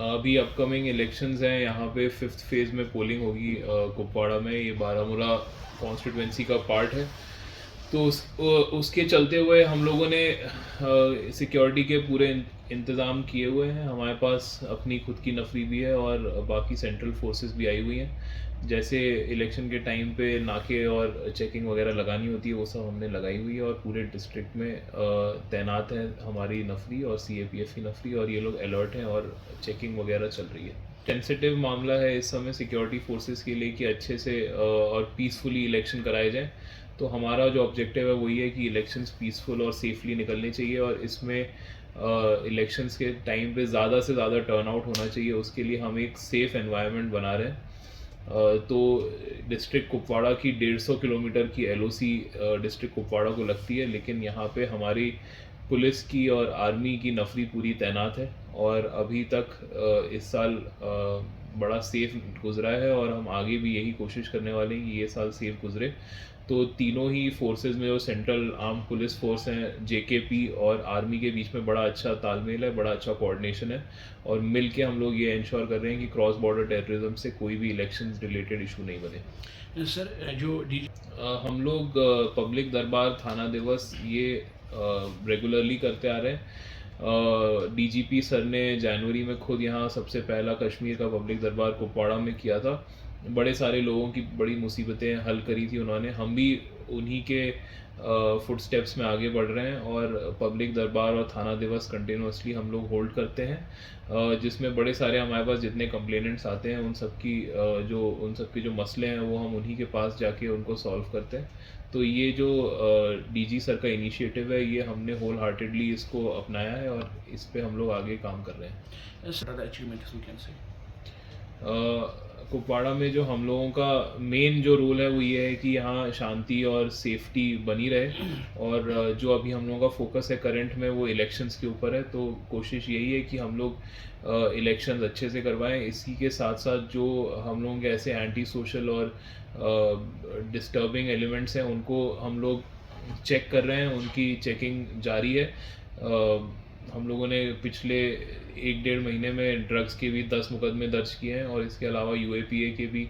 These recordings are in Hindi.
अभी अपकमिंग इलेक्शंस हैं, यहाँ पे 5th फेज़ में पोलिंग होगी कुपवाड़ा में। ये बारामूला कॉन्स्टिट्यूंसी का पार्ट है। तो उसके चलते हुए हम लोगों ने सिक्योरिटी के पूरे इंतज़ाम किए हुए हैं। हमारे पास अपनी खुद की नफरी भी है और बाकी सेंट्रल फोर्सेस भी आई हुई हैं। जैसे इलेक्शन के टाइम पे नाके और चेकिंग वगैरह लगानी होती है, वो सब हमने लगाई हुई है और पूरे डिस्ट्रिक्ट में तैनात है हमारी नफरी और CAPF की नफरी, और ये लोग अलर्ट हैं और चेकिंग वगैरह चल रही है। सेंसिटिव मामला है इस समय सिक्योरिटी फोर्सेस के लिए कि अच्छे से और पीसफुली इलेक्शन कराए जाएं। तो हमारा जो ऑब्जेक्टिव है वही है कि इलेक्शंस पीसफुल और सेफली निकलने चाहिए, और इसमें इलेक्शंस के टाइम पे ज़्यादा से ज़्यादा टर्नआउट होना चाहिए। उसके लिए हम एक सेफ़ एनवायरनमेंट बना रहे हैं। तो डिस्ट्रिक्ट कुपवाड़ा की 150 किलोमीटर की LOC डिस्ट्रिक्ट कुपवाड़ा को लगती है, लेकिन यहाँ पे हमारी पुलिस की और आर्मी की नफरी पूरी तैनात है, और अभी तक इस साल बड़ा सेफ गुजरा है, और हम आगे भी यही कोशिश करने वाले हैं कि ये साल सेफ गुजरे। तो तीनों ही फोर्सेस में जो सेंट्रल आर्म पुलिस फोर्स हैं, JKP और आर्मी के बीच में बड़ा अच्छा तालमेल है, बड़ा अच्छा कोऑर्डिनेशन है, और मिल के हम लोग ये इंश्योर कर रहे हैं कि क्रॉस बॉर्डर टेररिज्म से कोई भी इलेक्शन रिलेटेड इशू नहीं बने। सर जो हम लोग पब्लिक दरबार, थाना दिवस ये रेगुलरली करते आ रहे हैं। DGP सर ने जनवरी में खुद यहाँ सबसे पहला कश्मीर का पब्लिक दरबार कुपवाड़ा में किया था। बड़े सारे लोगों की बड़ी मुसीबतें हल करी थी उन्होंने। हम भी उन्हीं के फुटस्टेप्स में आगे बढ़ रहे हैं, और पब्लिक दरबार और थाना दिवस कंटिन्यूसली हम लोग होल्ड करते हैं, जिसमें बड़े सारे हमारे पास जितने कंप्लेनेंट्स आते हैं उन सब के जो मसले हैं वो हम उन्हीं के पास जाके उनको सॉल्व करते हैं। तो ये जो DG सर का इनिशिएटिव है, ये हमने होल हार्टेडली इसको अपनाया है, और इस पे हम लोग आगे काम कर रहे हैं। कुपवाड़ा में जो हम लोगों का मेन जो रोल है वो ये है कि यहाँ शांति और सेफ्टी बनी रहे, और जो अभी हम लोगों का फोकस है करंट में वो इलेक्शंस के ऊपर है। तो कोशिश यही है कि हम लोग इलेक्शंस अच्छे से करवाएं। इसी के साथ साथ जो हम लोगों के ऐसे एंटी सोशल और डिस्टर्बिंग एलिमेंट्स हैं उनको हम लोग चेक कर रहे हैं, उनकी चेकिंग जारी है। हम लोगों ने पिछले 1-1.5 महीने में ड्रग्स के भी 10 मुकदमे दर्ज किए हैं, और इसके अलावा UAPA के भी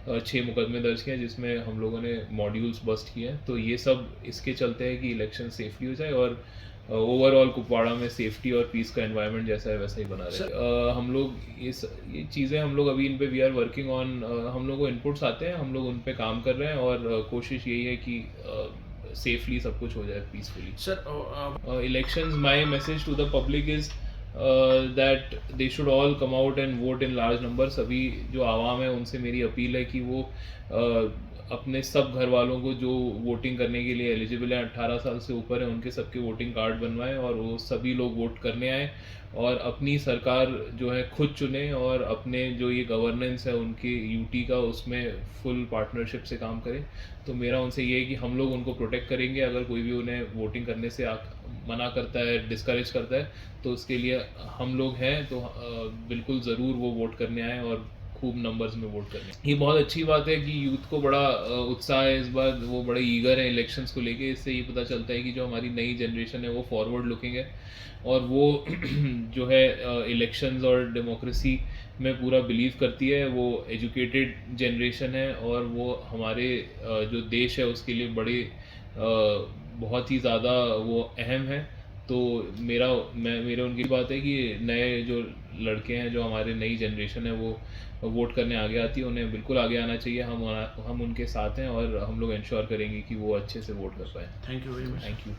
6 मुकदमे दर्ज किए हैं, जिसमें हम लोगों ने मॉड्यूल्स बस्ट किए हैं। तो ये सब इसके चलते हैं कि इलेक्शन सेफली हो जाए, और ओवरऑल कुपवाड़ा में सेफ्टी और पीस का एनवायरनमेंट जैसा है वैसा ही बना रहे। हम लोग ये चीज़ें हम लोग अभी इन पे वी आर वर्किंग ऑन। हम लोग को इनपुट्स आते हैं, हम लोग उन पे काम कर रहे हैं, और कोशिश यही है कि सेफली सब कुछ हो जाए peacefully. Sir Elections, my message to the public is that they should all come out and vote in large numbers। अभी जो आवाम है उनसे मेरी अपील है कि वो अपने सब घर वालों को जो वोटिंग करने के लिए एलिजिबल हैं, 18 साल से ऊपर है, उनके सबके वोटिंग कार्ड बनवाएं, और वो सभी लोग वोट करने आए, और अपनी सरकार जो है खुद चुने, और अपने जो ये गवर्नेंस है उनकी UT का उसमें फुल पार्टनरशिप से काम करें। तो मेरा उनसे ये है कि हम लोग उनको प्रोटेक्ट करेंगे। अगर कोई भी उन्हें वोटिंग करने से मना करता है, डिस्करेज करता है, तो उसके लिए हम लोग हैं। तो बिल्कुल ज़रूर वो वोट करने आए और खूब नंबर्स में वोट करने। ये बहुत अच्छी बात है कि यूथ को बड़ा उत्साह है इस बार, वो बड़े ईगर है इलेक्शंस को लेके। इससे ये पता चलता है कि जो हमारी नई जनरेशन है वो फॉरवर्ड लुकिंग है, और वो जो है इलेक्शंस और डेमोक्रेसी में पूरा बिलीव करती है। वो एजुकेटेड जनरेशन है, और वो हमारे जो देश है उसके लिए बहुत ही ज़्यादा वो अहम है। तो मेरे उनकी बात है कि नए जो लड़के हैं, जो हमारे नई जनरेशन है, वो वोट करने आगे आती है, उन्हें बिल्कुल आगे आना चाहिए। हम उनके साथ हैं, और हम लोग इंश्योर करेंगे कि वो अच्छे से वोट कर पाएँ। Thank you very much. Thank you.